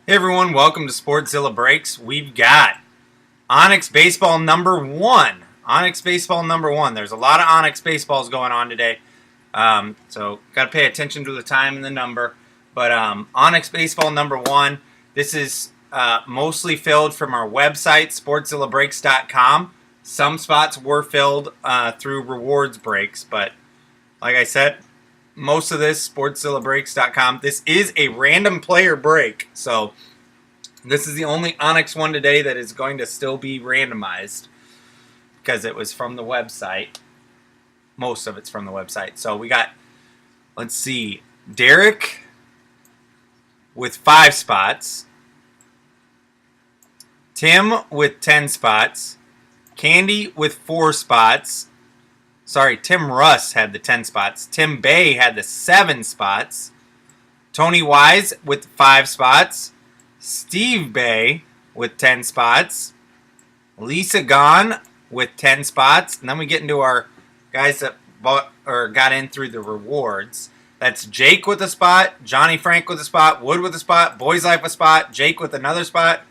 Hey everyone, welcome to Sportszilla Breaks. We've got Onyx Baseball number 1. Onyx Baseball number 1. There's a lot of Onyx Baseballs going on today. So got to pay attention to the time and the number. But Onyx Baseball number 1. This is mostly filled from our website, Sportszillabreaks01. Some spots were filled through rewards breaks. But like I said, most of this, Sportszillabreaks.com. This is a random player break, so this is the only Onyx one today that is going to still be randomized because it was from the website. Most of it's from the website. So we got, let's see, Derek with 5 spots, Tim with 10 spots, Candy with 4 spots. Sorry, Tim Russ had the 10 spots. Tim Bay had the 7 spots. Tony Wise with 5 spots. Steve Bay with 10 spots. Lisa Gahn with 10 spots. And then we get into our guys that bought or got in through the rewards. That's Jake with a spot. Johnny Frank with a spot. Wood with a spot. Boys Life with a spot. Jake with another spot.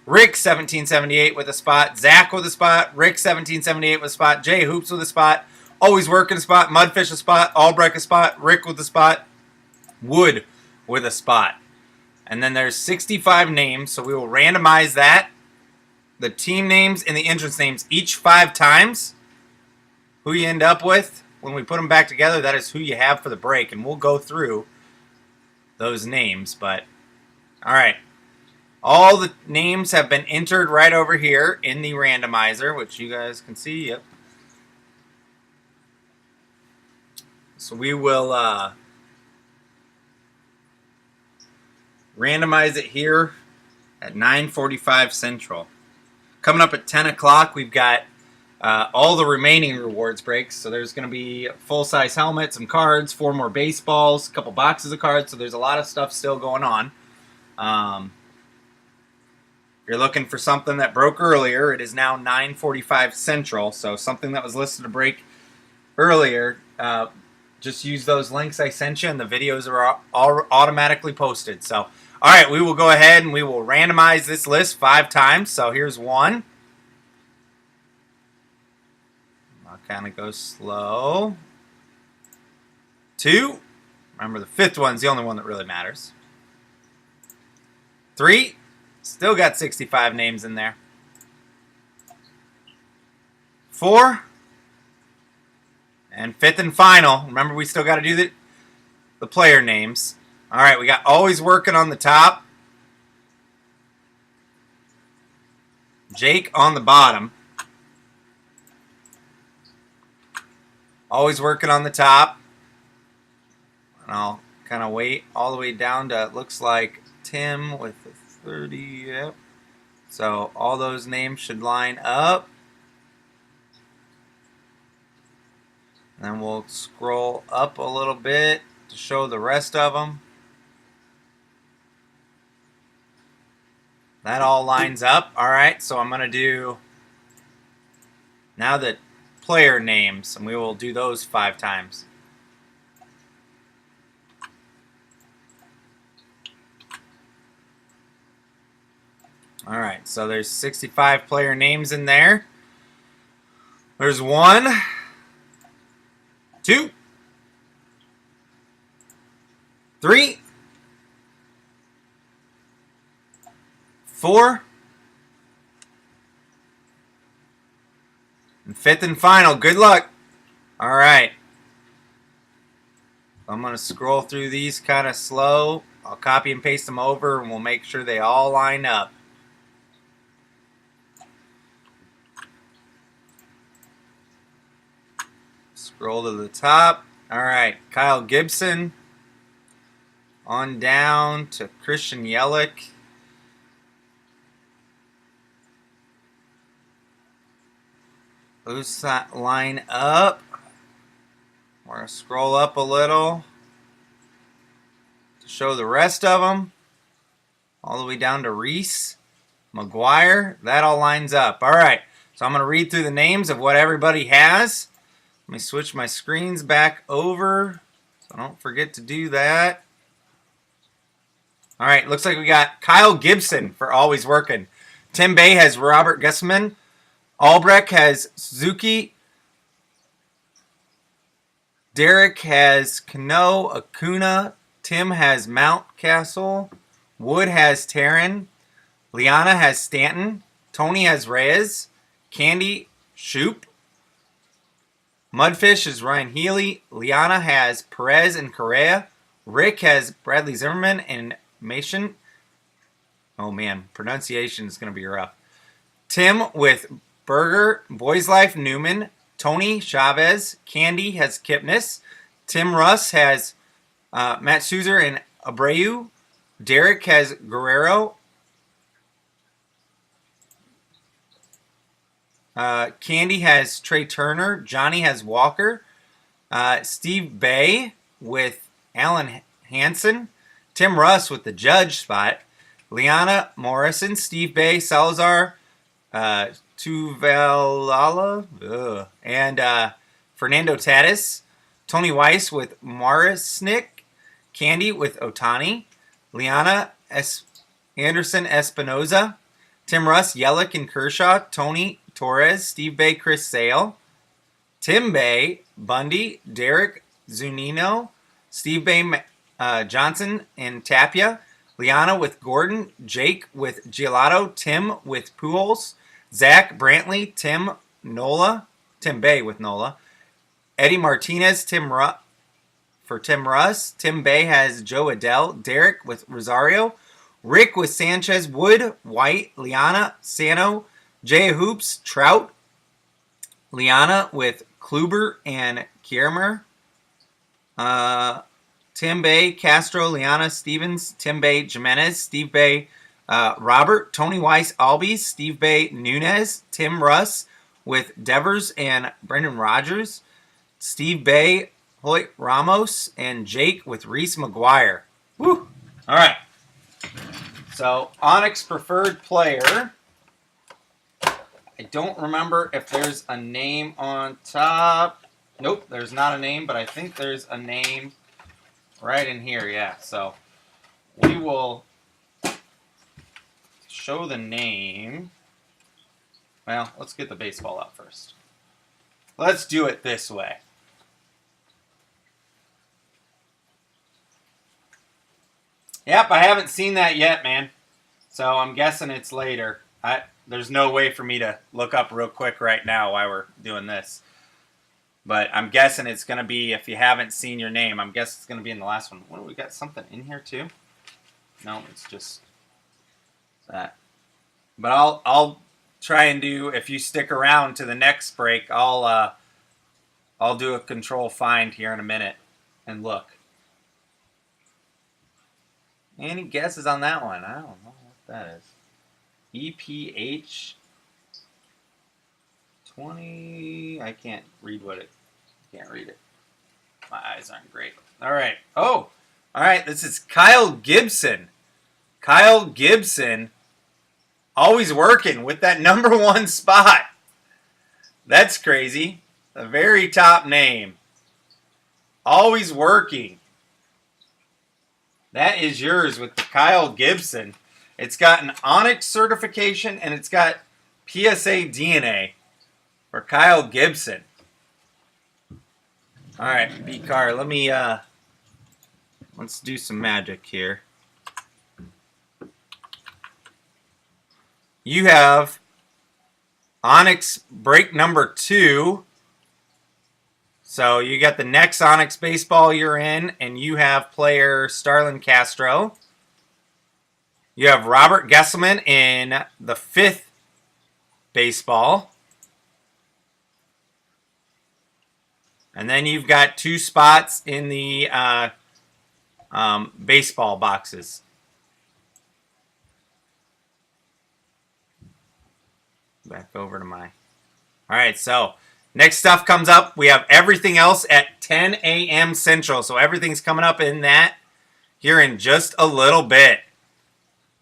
Rick 1778 with a spot. Zach with a spot. Rick 1778 with a spot. Jay Hoops with a spot. Always Working a spot, Mudfish a spot, Albrecht a spot, Rick with a spot, Wood with a spot. And then there's 65 names, so we will randomize that. The team names and the entrance names each 5 times. Who you end up with, when we put them back together, that is who you have for the break. And we'll go through those names. But, alright. All the names have been entered right over here in the randomizer, which you guys can see. Yep. So we will randomize it here at 9:45 Central. Coming up at 10 o'clock, we've got all the remaining rewards breaks. So there's going to be a full-size helmet, some cards, 4 more baseballs, a couple boxes of cards. So there's a lot of stuff still going on. If you're looking for something that broke earlier, it is now 9:45 Central. So something that was listed to break earlier, just use those links I sent you, and the videos are all automatically posted. So, all right, we will go ahead and we will randomize this list 5 times. So here's 1. I'll kind of go slow. 2. Remember, the 5th one's the only one that really matters. 3. Still got 65 names in there. 4. And 5th and final. Remember, we still got to do the player names. All right, we got Always Working on the top. Jake on the bottom. Always Working on the top. And I'll kind of wait all the way down to, it looks like Tim with the 30. Yep. So all those names should line up. Then we'll scroll up a little bit to show the rest of them. That all lines up. All right, so I'm going to do now the player names, and we will do those 5 times. All right, so there's 65 player names in there. There's 1, 2, 3, 4, and 5th and final. Good luck. All right. I'm going to scroll through these kind of slow. I'll copy and paste them over, and we'll make sure they all line up. Scroll to the top. All right, Kyle Gibson. On down to Christian Yelich. Those line up. We're going to scroll up a little to show the rest of them. All the way down to Reese McGuire. That all lines up. All right, so I'm going to read through the names of what everybody has. Let me switch my screens back over, so don't forget to do that. All right, looks like we got Kyle Gibson for always working. Tim Bay has Robert Gessman. Albrecht has Suzuki. Derek has Cano, Acuna. Tim has Mountcastle. Wood has Taryn. Liana has Stanton. Tony has Reyes. Candy, Shoop. Mudfish is Ryan Healy. Liana has Perez and Correa. Rick has Bradley Zimmerman and Mason. Oh man, pronunciation is going to be rough. Tim with Berger. Boys Life, Newman. Tony Chavez. Candy has Kipnis. Tim Russ has Matt Souzer and Abreu. Derek has Guerrero. Candy has Trey Turner. Johnny has Walker. Steve Bay with Alan Hansen. Tim Russ with the Judge spot. Liana Morrison. Steve Bay. Salazar. Tuvalala. And Fernando Tatis. Tony Weiss with Marisnik. Candy with Otani. Liana Anderson Espinoza. Tim Russ, Yelich, and Kershaw. Tony Torres. Steve Bay, Chris Sale. Tim Bay, Bundy. Derek Zunino. Steve Bay, Johnson, and Tapia. Liana with Gordon. Jake with Gelato. Tim with Pujols. Zach Brantley. Tim Bay with Nola. Eddie Martinez. For Tim Russ. Tim Bay has Joe Adele. Derek with Rosario. Rick with Sanchez. Wood, White, Liana, Sano, Jay Hoops, Trout. Liana with Kluber and Kiermer. Tim Bay, Castro, Liana, Stevens. Tim Bay, Jimenez. Steve Bay, Robert. Tony Weiss, Albies. Steve Bay, Nunez. Tim Russ with Devers and Brendan Rodgers. Steve Bay, Hoyt Ramos, and Jake with Reese McGuire. Woo! All right. So, Onyx preferred player. I don't remember if there's a name on top. Nope, there's not a name, but I think there's a name right in here. Yeah, so we will show the name. Well, let's get the baseball out first. Let's do it this way. Yep, I haven't seen that yet, man. So I'm guessing it's later. There's no way for me to look up real quick right now while we're doing this. But I'm guessing it's going to be, if you haven't seen your name, I'm guessing it's going to be in the last one. What do we got? Something in here too? No, it's just that. But I'll try and do, if you stick around to the next break, I'll do a control find here in a minute and look. Any guesses on that one? I don't know what that is. EPH 20. I can't read what it. Can't read it. My eyes aren't great. All right. Oh, all right. This is Kyle Gibson. Kyle Gibson, always working with that #1 spot. That's crazy. The very top name. Always working. That is yours with the Kyle Gibson. It's got an Onyx certification and it's got PSA DNA for Kyle Gibson. All right, B-Car, let me, let's do some magic here. You have Onyx break number 2. So you got the next Onyx baseball you're in, and you have player Starlin Castro. You have Robert Gesselman in the 5th baseball. And then you've got 2 spots in the baseball boxes. Back over to my... All right, so... next stuff comes up. We have everything else at 10 a.m. Central. So everything's coming up in that here in just a little bit.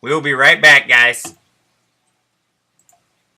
We will be right back, guys.